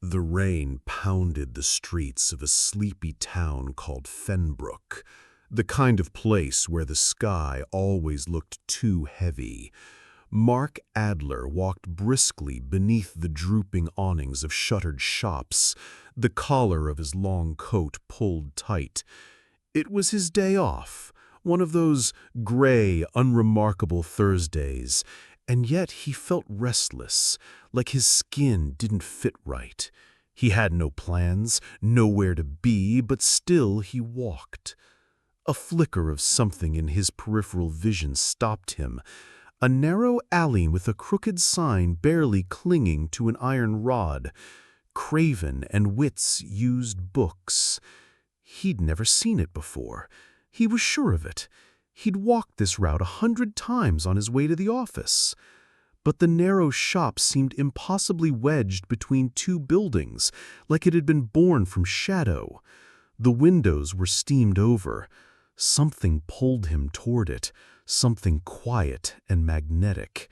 The rain pounded the streets of a sleepy town called Fenbrook, the kind of place where the sky always looked too heavy. Mark Adler walked briskly beneath the drooping awnings of shuttered shops, the collar of his long coat pulled tight. It was his day off, one of those gray, unremarkable Thursdays, and yet he felt restless, like his skin didn't fit right. He had no plans, nowhere to be, but still he walked. A flicker of something in his peripheral vision stopped him. A narrow alley with a crooked sign barely clinging to an iron rod. Craven and Witt's used books. He'd never seen it before. He was sure of it. He'd walked this route 100 times on his way to the office. But the narrow shop seemed impossibly wedged between two buildings, like it had been born from shadow. The windows were steamed over. Something pulled him toward it, something quiet and magnetic.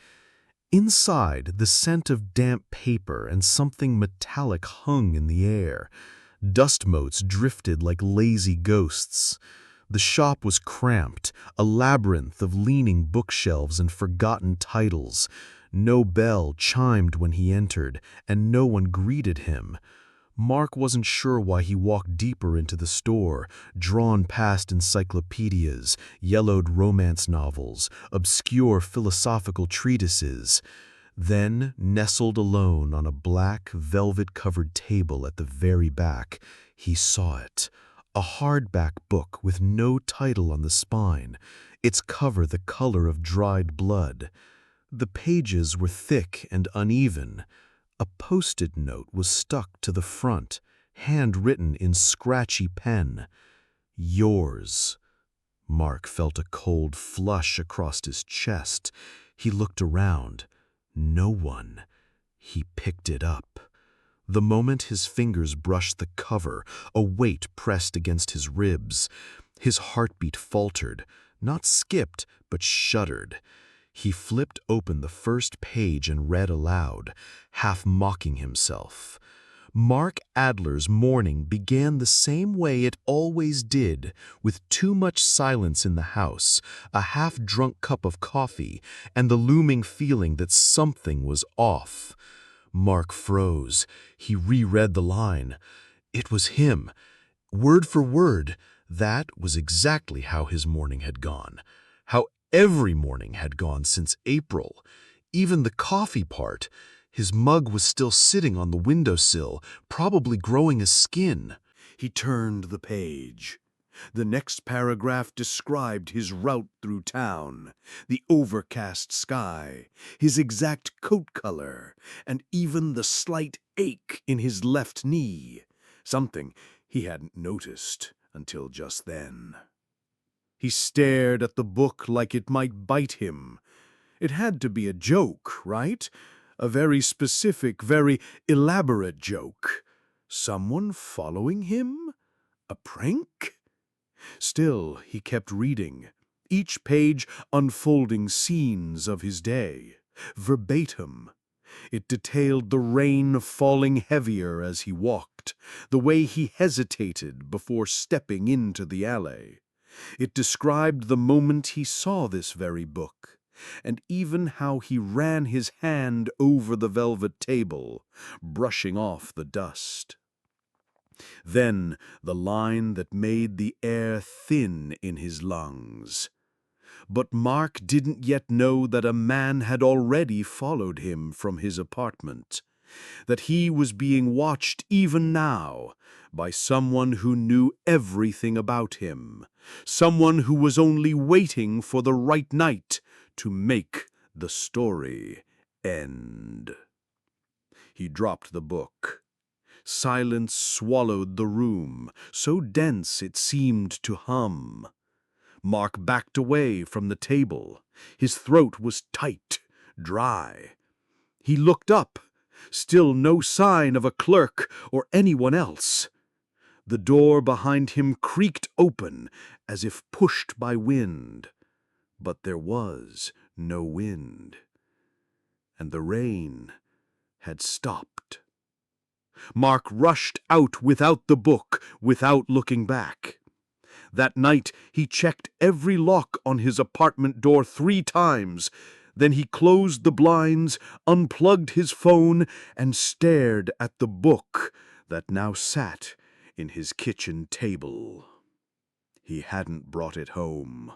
Inside, the scent of damp paper and something metallic hung in the air. Dust motes drifted like lazy ghosts. The shop was cramped, a labyrinth of leaning bookshelves and forgotten titles. No bell chimed when he entered, and no one greeted him. Mark wasn't sure why he walked deeper into the store, drawn past encyclopedias, yellowed romance novels, obscure philosophical treatises. Then, nestled alone on a black, velvet-covered table at the very back, he saw it. A hardback book with no title on the spine, its cover the color of dried blood. The pages were thick and uneven. A post-it note was stuck to the front, handwritten in scratchy pen. Yours. Mark felt a cold flush across his chest. He looked around. No one. He picked it up. The moment his fingers brushed the cover, a weight pressed against his ribs. His heartbeat faltered, not skipped, but shuddered. He flipped open the first page and read aloud, half mocking himself. Mark Adler's morning began the same way it always did, with too much silence in the house, a half-drunk cup of coffee, and the looming feeling that something was off. Mark froze. He reread the line. It was him. Word for word, that was exactly how his morning had gone. How every morning had gone since April. Even the coffee part. His mug was still sitting on the windowsill, probably growing a skin. He turned the page. The next paragraph described his route through town, the overcast sky, his exact coat color, and even the slight ache in his left knee, something he hadn't noticed until just then. He stared at the book like it might bite him. It had to be a joke, right? A very specific, very elaborate joke. Someone following him? A prank? Still, he kept reading, each page unfolding scenes of his day, verbatim. It detailed the rain falling heavier as he walked, the way he hesitated before stepping into the alley. It described the moment he saw this very book, and even how he ran his hand over the velvet table, brushing off the dust. Then the line that made the air thin in his lungs. But Mark didn't yet know that a man had already followed him from his apartment, that he was being watched even now by someone who knew everything about him, someone who was only waiting for the right night to make the story end. He dropped the book. Silence swallowed the room, so dense it seemed to hum. Mark backed away from the table. His throat was tight, dry. He looked up. Still no sign of a clerk or anyone else. The door behind him creaked open as if pushed by wind. But there was no wind. And the rain had stopped. Mark rushed out without the book, without looking back. That night he checked every lock on his apartment door 3 times. Then he closed the blinds, unplugged his phone, and stared at the book that now sat in his kitchen table. He hadn't brought it home.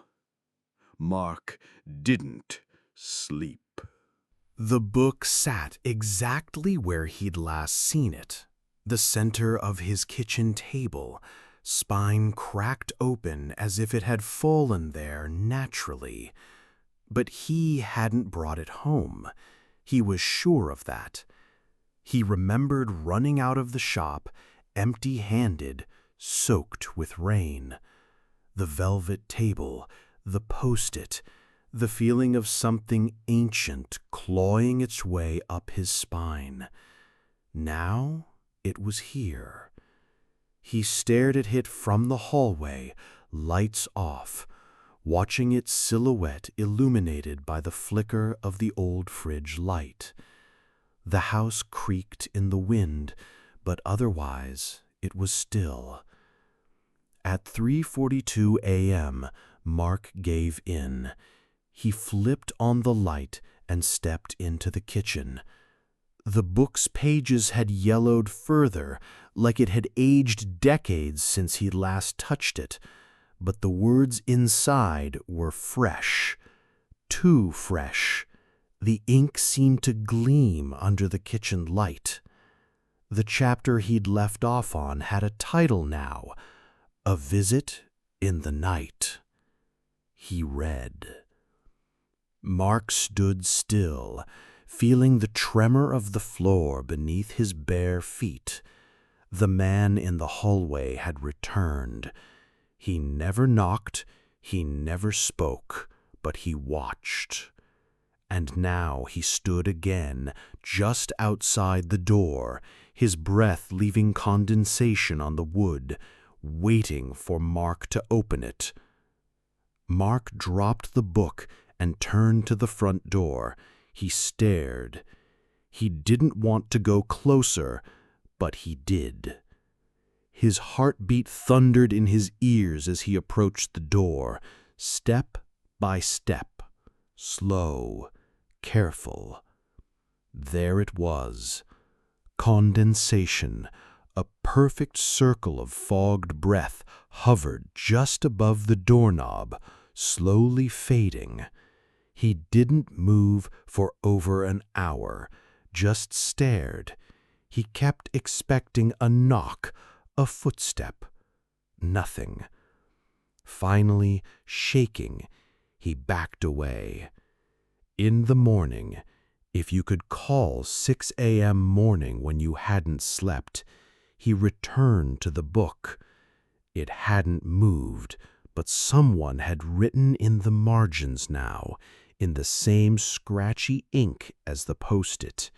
Mark didn't sleep. The book sat exactly where he'd last seen it, the center of his kitchen table, spine cracked open as if it had fallen there naturally. But he hadn't brought it home. He was sure of that. He remembered running out of the shop, empty-handed, soaked with rain. The velvet table, the post-it, the feeling of something ancient clawing its way up his spine. Now it was here. He stared at it from the hallway, lights off, watching its silhouette illuminated by the flicker of the old fridge light. The house creaked in the wind, but otherwise it was still. At 3:42 a.m., Mark gave in. He flipped on the light and stepped into the kitchen. The book's pages had yellowed further, like it had aged decades since he'd last touched it, but the words inside were fresh, too fresh. The ink seemed to gleam under the kitchen light. The chapter he'd left off on had a title now, A Visit in the Night. He read. Mark stood still, feeling the tremor of the floor beneath his bare feet. The man in the hallway had returned. He never knocked, he never spoke, but he watched. And now he stood again, just outside the door, his breath leaving condensation on the wood, waiting for Mark to open it. Mark dropped the book and turned to the front door. He stared. He didn't want to go closer, but he did. His heartbeat thundered in his ears as he approached the door, step by step, slow, careful. There it was. Condensation, a perfect circle of fogged breath, hovered just above the doorknob, slowly fading. He didn't move for over an hour, just stared. He kept expecting a knock, a footstep. Nothing. Finally, shaking, he backed away. In the morning, if you could call 6 a.m. morning when you hadn't slept, he returned to the book. It hadn't moved, but someone had written in the margins now, in the same scratchy ink as the post-it.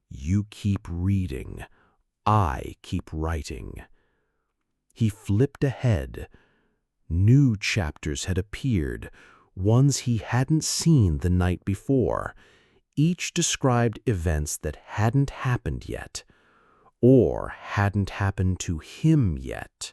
You keep reading. I keep writing. He flipped ahead. New chapters had appeared, ones he hadn't seen the night before. Each described events that hadn't happened yet, or hadn't happened to him yet.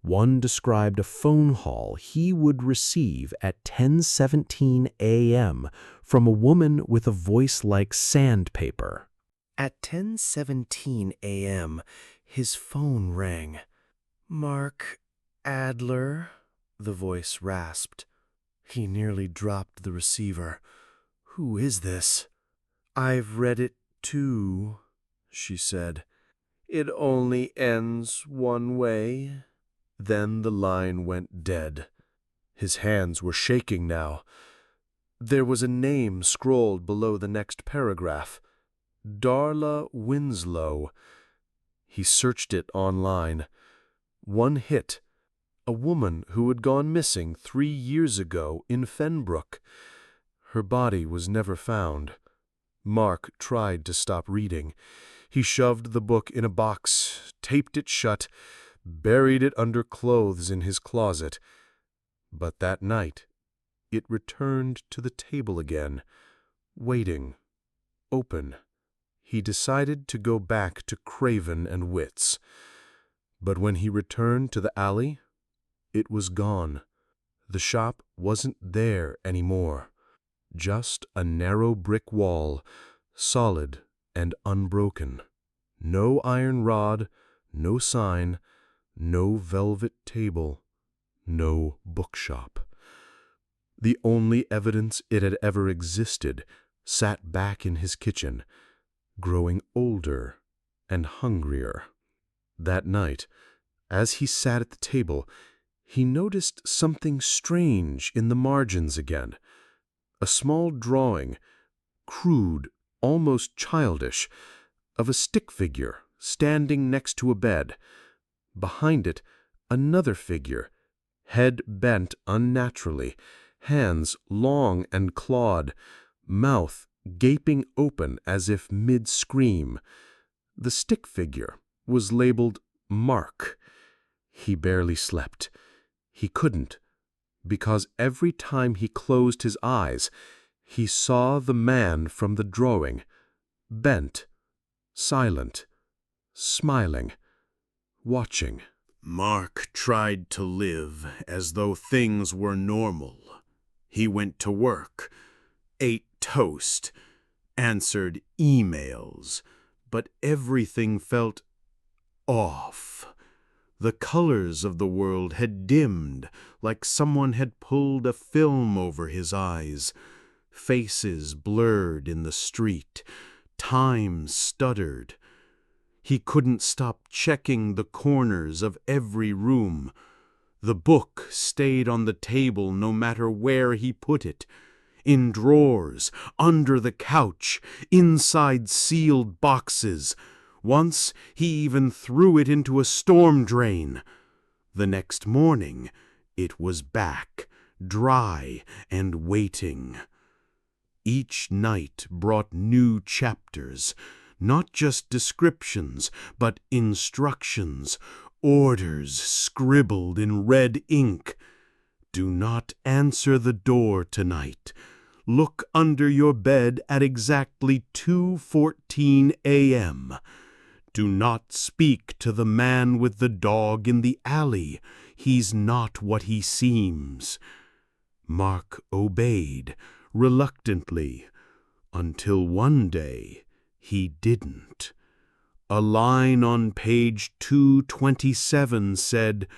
One described a phone call he would receive at 10:17 a.m. from a woman with a voice like sandpaper. At 10:17 a.m., his phone rang. "Mark Adler," the voice rasped. He nearly dropped the receiver. "Who is this?" "I've read it too," she said. "It only ends one way." Then the line went dead. His hands were shaking now. There was a name scrawled below the next paragraph. Darla Winslow. He searched it online. One hit. A woman who had gone missing 3 years ago in Fenbrook. Her body was never found. Mark tried to stop reading. He shoved the book in a box, taped it shut, buried it under clothes in his closet. But that night, it returned to the table again, waiting, open, He decided to go back to Craven and Witt's. But when he returned to the alley, it was gone. The shop wasn't there anymore. Just a narrow brick wall, solid and unbroken. No iron rod, no sign, no velvet table, no bookshop. The only evidence it had ever existed sat back in his kitchen, growing older and hungrier. That night, as he sat at the table, he noticed something strange in the margins again. A small drawing, crude, almost childish, of a stick figure standing next to a bed. Behind it, another figure, head bent unnaturally, hands long and clawed, mouth gaping open as if mid-scream. The stick figure was labeled Mark. He barely slept. He couldn't, because every time he closed his eyes, he saw the man from the drawing, bent, silent, smiling, watching. Mark tried to live as though things were normal. He went to work, ate toast, answered emails, but everything felt off. The colors of the world had dimmed, like someone had pulled a film over his eyes. Faces blurred in the street. Time stuttered. He couldn't stop checking the corners of every room. The book stayed on the table no matter where he put it. In drawers, under the couch, inside sealed boxes. Once he even threw it into a storm drain. The next morning, it was back, dry and waiting. Each night brought new chapters, not just descriptions, but instructions, orders scribbled in red ink. Do not answer the door tonight. Look under your bed at exactly 2:14 a.m. Do not speak to the man with the dog in the alley. He's not what he seems. Mark obeyed, reluctantly, until one day he didn't. A line on page 227 said,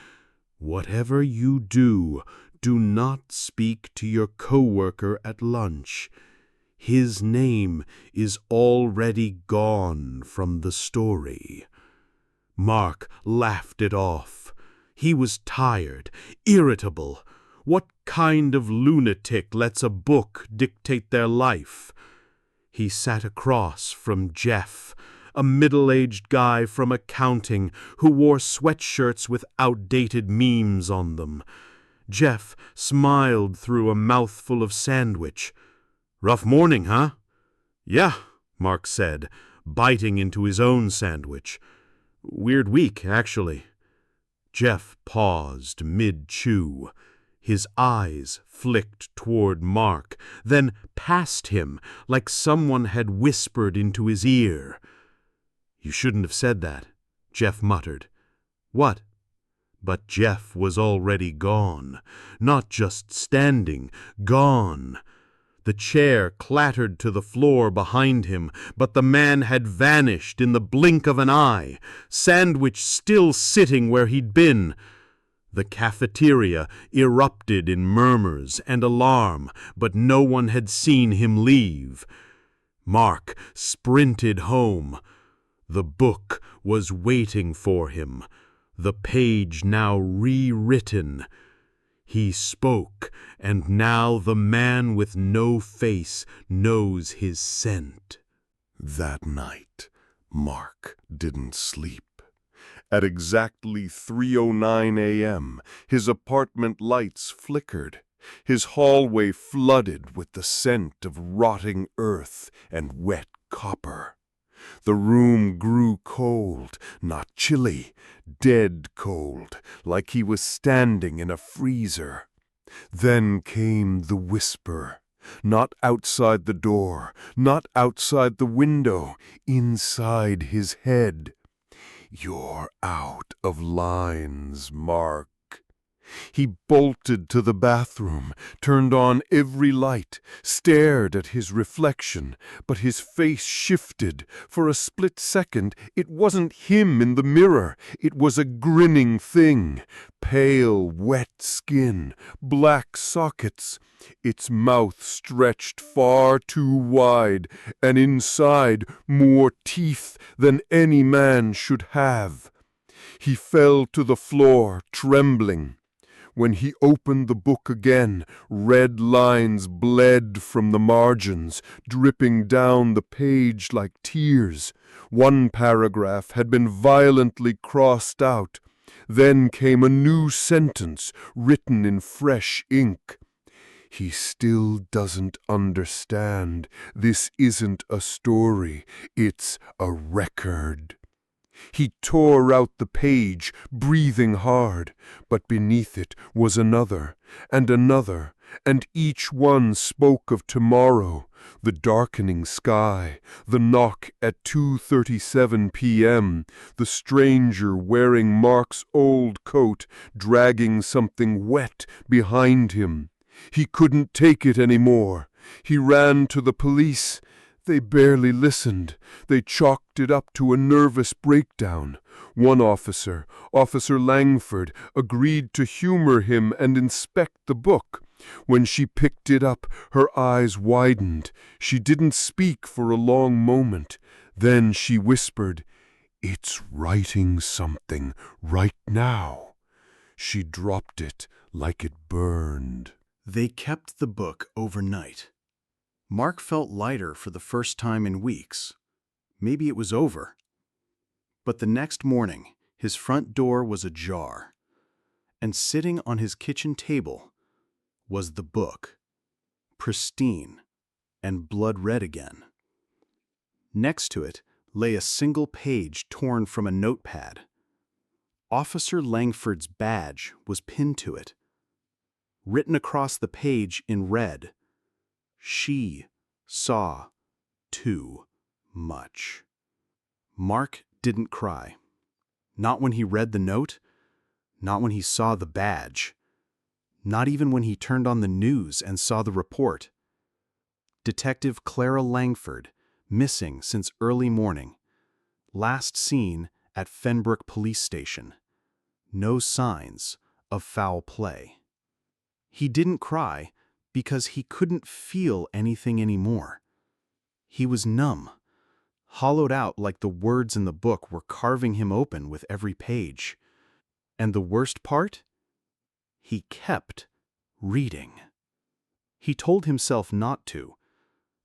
"Whatever you do, do not speak to your coworker at lunch. His name is already gone from the story." Mark laughed it off. He was tired, irritable. What kind of lunatic lets a book dictate their life? He sat across from Jeff, a middle-aged guy from accounting who wore sweatshirts with outdated memes on them. Jeff smiled through a mouthful of sandwich. "Rough morning, huh?" "Yeah," Mark said, biting into his own sandwich. "Weird week, actually." Jeff paused mid-chew. His eyes flicked toward Mark, then past him like someone had whispered into his ear. "You shouldn't have said that," Jeff muttered. "What?" But Jeff was already gone, not just standing, gone. The chair clattered to the floor behind him, but the man had vanished in the blink of an eye, sandwich still sitting where he'd been. The cafeteria erupted in murmurs and alarm, but no one had seen him leave. Mark sprinted home. The book was waiting for him, the page now rewritten. He spoke, and now the man with no face knows his scent. That night, Mark didn't sleep. At exactly 3:09 a.m., his apartment lights flickered. His hallway flooded with the scent of rotting earth and wet copper. The room grew cold, not chilly, dead cold, like he was standing in a freezer. Then came the whisper, Not outside the door, not outside the window, inside his head. "You're out of lines, Mark." He bolted to the bathroom, turned on every light, stared at his reflection, but his face shifted. For a split second, it wasn't him in the mirror. It was a grinning thing. Pale, wet skin, black sockets. Its mouth stretched far too wide, and inside more teeth than any man should have. He fell to the floor, trembling. When he opened the book again, red lines bled from the margins, dripping down the page like tears. One paragraph had been violently crossed out. Then came a new sentence, written in fresh ink. "He still doesn't understand. This isn't a story. It's a record." He tore out the page, breathing hard, but beneath it was another, and another, and each one spoke of tomorrow, the darkening sky, the knock at 2:37 p.m., the stranger wearing Mark's old coat, dragging something wet behind him. He couldn't take it anymore. He ran to the police. They barely listened. They chalked it up to a nervous breakdown. One officer, Officer Langford, agreed to humor him and inspect the book. When she picked it up, her eyes widened. She didn't speak for a long moment. Then she whispered, "It's writing something right now." She dropped it like it burned. They kept the book overnight. Mark felt lighter for the first time in weeks. Maybe it was over. But the next morning, his front door was ajar, and sitting on his kitchen table was the book, pristine and blood red again. Next to it lay a single page torn from a notepad. Officer Langford's badge was pinned to it. Written across the page in red, "She saw too much." Mark didn't cry. Not when he read the note, not when he saw the badge, not even when he turned on the news and saw the report. Detective Clara Langford, missing since early morning. Last seen at Fenbrook Police Station. No signs of foul play. He didn't cry because he couldn't feel anything anymore. He was numb, hollowed out like the words in the book were carving him open with every page. And the worst part? He kept reading. He told himself not to,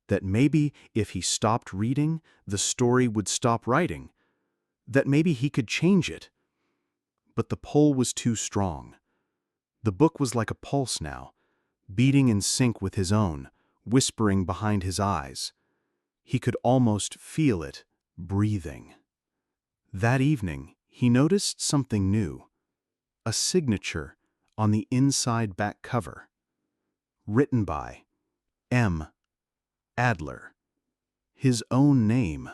that maybe if he stopped reading, the story would stop writing, that maybe he could change it. But the pull was too strong. The book was like a pulse now, beating in sync with his own, whispering behind his eyes. He could almost feel it breathing. That evening, he noticed something new. A signature on the inside back cover. Written by M. Adler. His own name.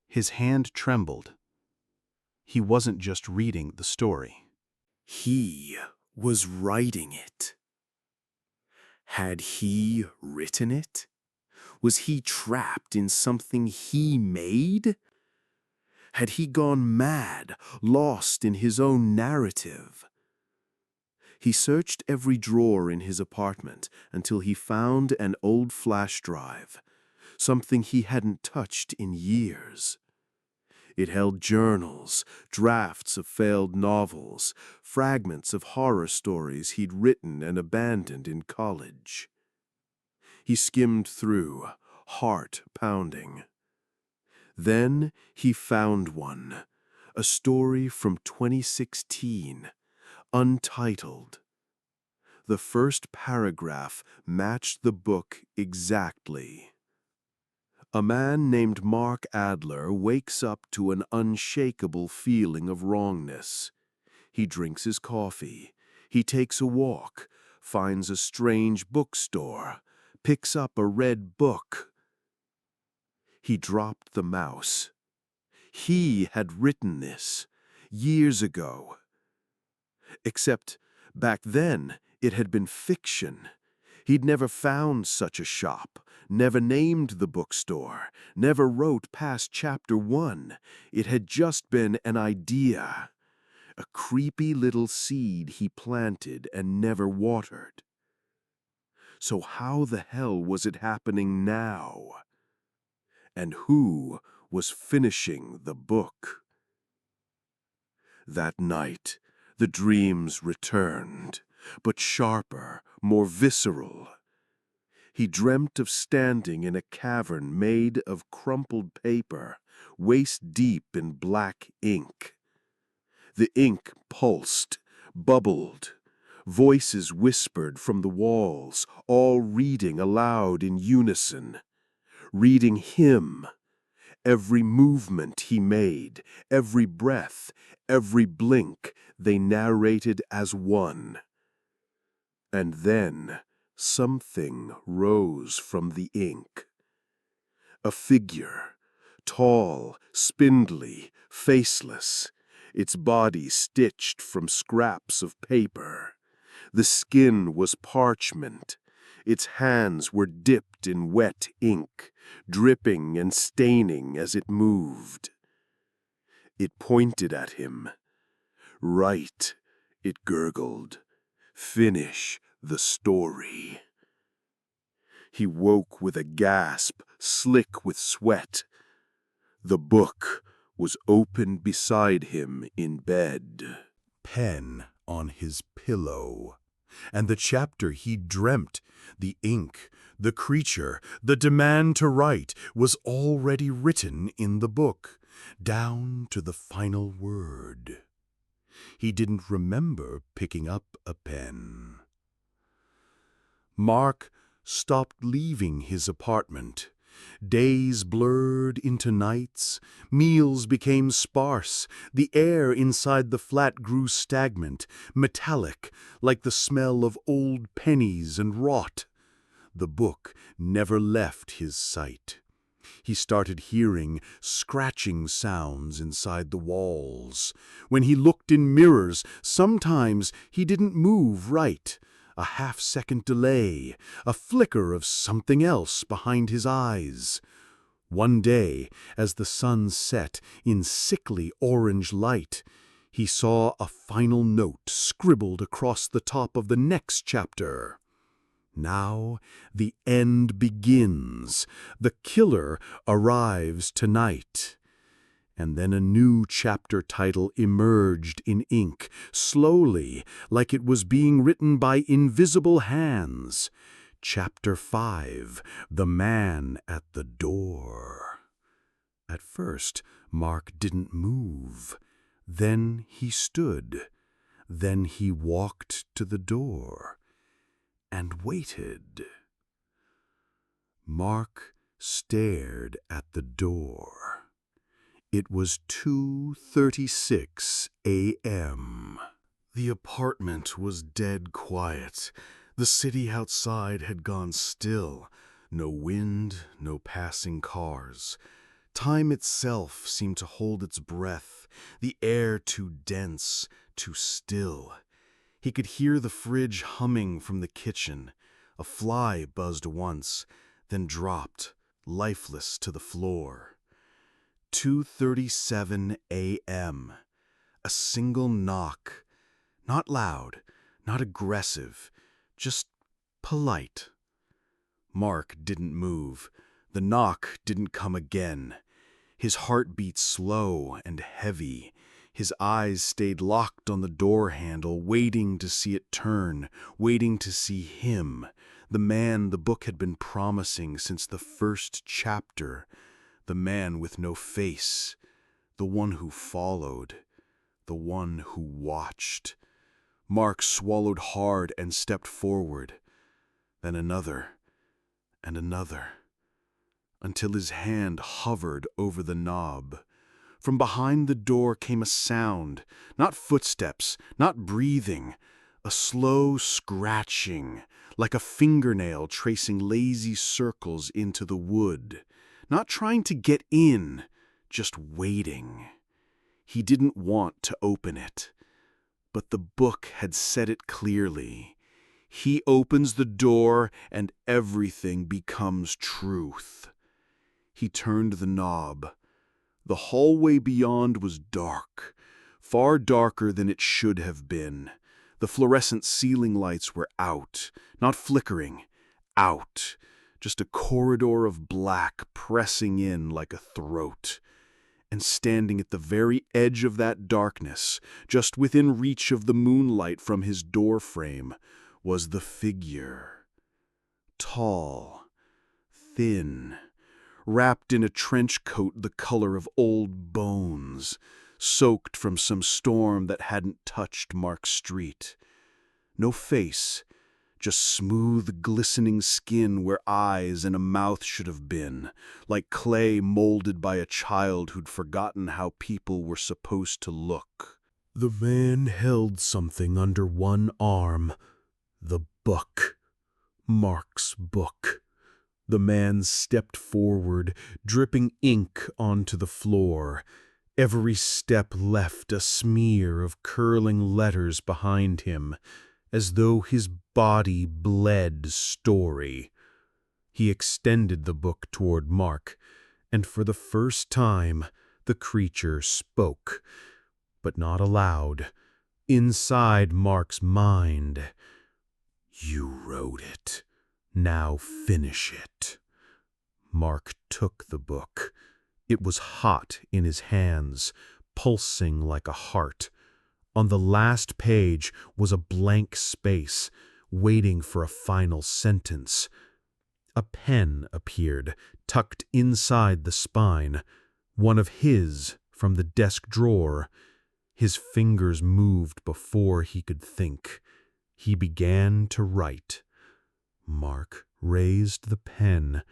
His hand trembled. He wasn't just reading the story. He was writing it. Had he written it? Was he trapped in something he made? Had he gone mad, lost in his own narrative? He searched every drawer in his apartment until he found an old flash drive, something he hadn't touched in years. It held journals, drafts of failed novels, fragments of horror stories he'd written and abandoned in college. He skimmed through, heart pounding. Then he found one, a story from 2016, untitled. The first paragraph matched the book exactly. A man named Mark Adler wakes up to an unshakable feeling of wrongness. He drinks his coffee. He takes a walk, finds a strange bookstore, picks up a red book. He dropped the mouse. He had written this years ago. Except back then it had been fiction. He'd never found such a shop, never named the bookstore, never wrote past chapter 1. It had just been an idea, a creepy little seed he planted and never watered. So how the hell was it happening now? And who was finishing the book? That night, the dreams returned, but sharper, more visceral. He dreamt of standing in a cavern made of crumpled paper, waist-deep in black ink. The ink pulsed, bubbled. Voices whispered from the walls, all reading aloud in unison. Reading him. Every movement he made, every breath, every blink, they narrated as one. And then something rose from the ink. A figure, tall, spindly, faceless, its body stitched from scraps of paper. The skin was parchment. Its hands were dipped in wet ink, dripping and staining as it moved. It pointed at him. "Write," it gurgled. "Finish the story." He woke with a gasp, slick with sweat. The book was open beside him in bed. Pen on his pillow. And the chapter he dreamt, the ink, the creature, the demand to write, was already written in the book, down to the final word. He didn't remember picking up a pen. Mark stopped leaving his apartment. Days blurred into nights, meals became sparse, the air inside the flat grew stagnant, metallic, like the smell of old pennies and rot. The book never left his sight. He started hearing scratching sounds inside the walls. When he looked in mirrors, sometimes he didn't move right. A half-second delay, a flicker of something else behind his eyes. One day, as the sun set in sickly orange light, he saw a final note scribbled across the top of the next chapter. Now the end begins. The killer arrives tonight. And then a new chapter title emerged in ink, slowly, like it was being written by invisible hands. Chapter 5, The Man at the Door. At first, Mark didn't move. Then he stood. Then he walked to the door and waited. Mark stared at the door. It was 2:36 a.m. The apartment was dead quiet. The city outside had gone still. No wind, no passing cars. Time itself seemed to hold its breath, the air too dense, too still. He could hear the fridge humming from the kitchen. A fly buzzed once, then dropped, lifeless, to the floor. 2:37 a.m. A single knock. Not loud, not aggressive, just polite. Mark didn't move. The knock didn't come again. His heart beat slow and heavy. His eyes stayed locked on the door handle, waiting to see it turn, waiting to see him, the man the book had been promising since the first chapter. The man with no face, the one who followed, the one who watched. Mark swallowed hard and stepped forward, then another and another, until his hand hovered over the knob. From behind the door came a sound, not footsteps, not breathing, a slow scratching, like a fingernail tracing lazy circles into the wood, not trying to get in, just waiting. He didn't want to open it, but the book had said it clearly. He opens the door and everything becomes truth. He turned the knob. The hallway beyond was dark, far darker than it should have been. The fluorescent ceiling lights were out, not flickering, out. Just a corridor of black pressing in like a throat. And standing at the very edge of that darkness, just within reach of the moonlight from his door frame, was the figure. Tall, thin, wrapped in a trench coat the color of old bones, soaked from some storm that hadn't touched Mark Street. No face, just smooth, glistening skin where eyes and a mouth should have been, like clay molded by a child who'd forgotten how people were supposed to look. The man held something under one arm. The book. Mark's book. The man stepped forward, dripping ink onto the floor. Every step left a smear of curling letters behind him, as though his body bled story. He extended the book toward Mark, and for the first time the creature spoke, but not aloud. Inside Mark's mind, "You wrote it. Now finish it." Mark took the book. It was hot in his hands, pulsing like a heart. On the last page was a blank space, waiting for a final sentence. A pen appeared, tucked inside the spine, one of his from the desk drawer. His fingers moved before he could think. He began to write. Mark raised the pen,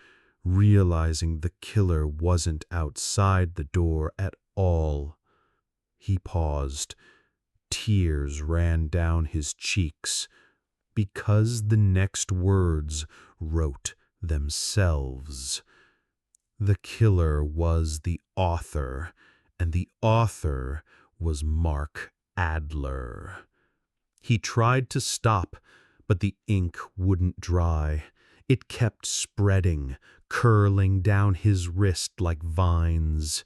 realizing the killer wasn't outside the door at all. He paused. Tears ran down his cheeks, because the next words wrote themselves. The killer was the author, and the author was Mark Adler. He tried to stop, but the ink wouldn't dry. It kept spreading, curling down his wrist like vines.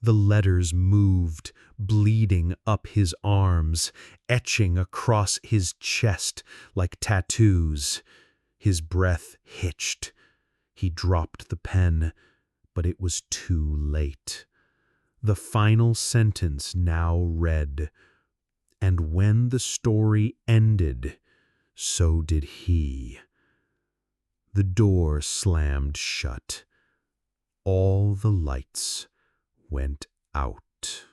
The letters moved, bleeding up his arms, etching across his chest like tattoos. His breath hitched. He dropped the pen, but it was too late. The final sentence now read, "And when the story ended, so did he." The door slammed shut. All the lights went out.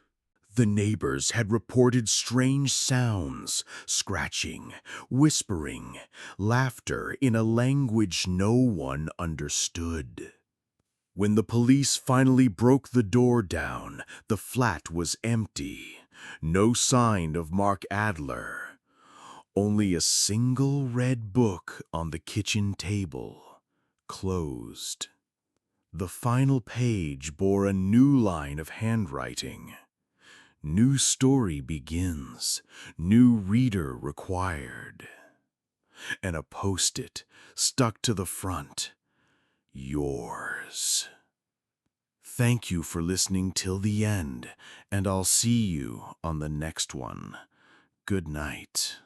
The neighbors had reported strange sounds, scratching, whispering, laughter in a language no one understood. When the police finally broke the door down, the flat was empty. No sign of Mark Adler. Only a single red book on the kitchen table, closed. The final page bore a new line of handwriting. New story begins. New reader required. And a post-it stuck to the front. Yours. Thank you for listening till the end, and I'll see you on the next one. Good night.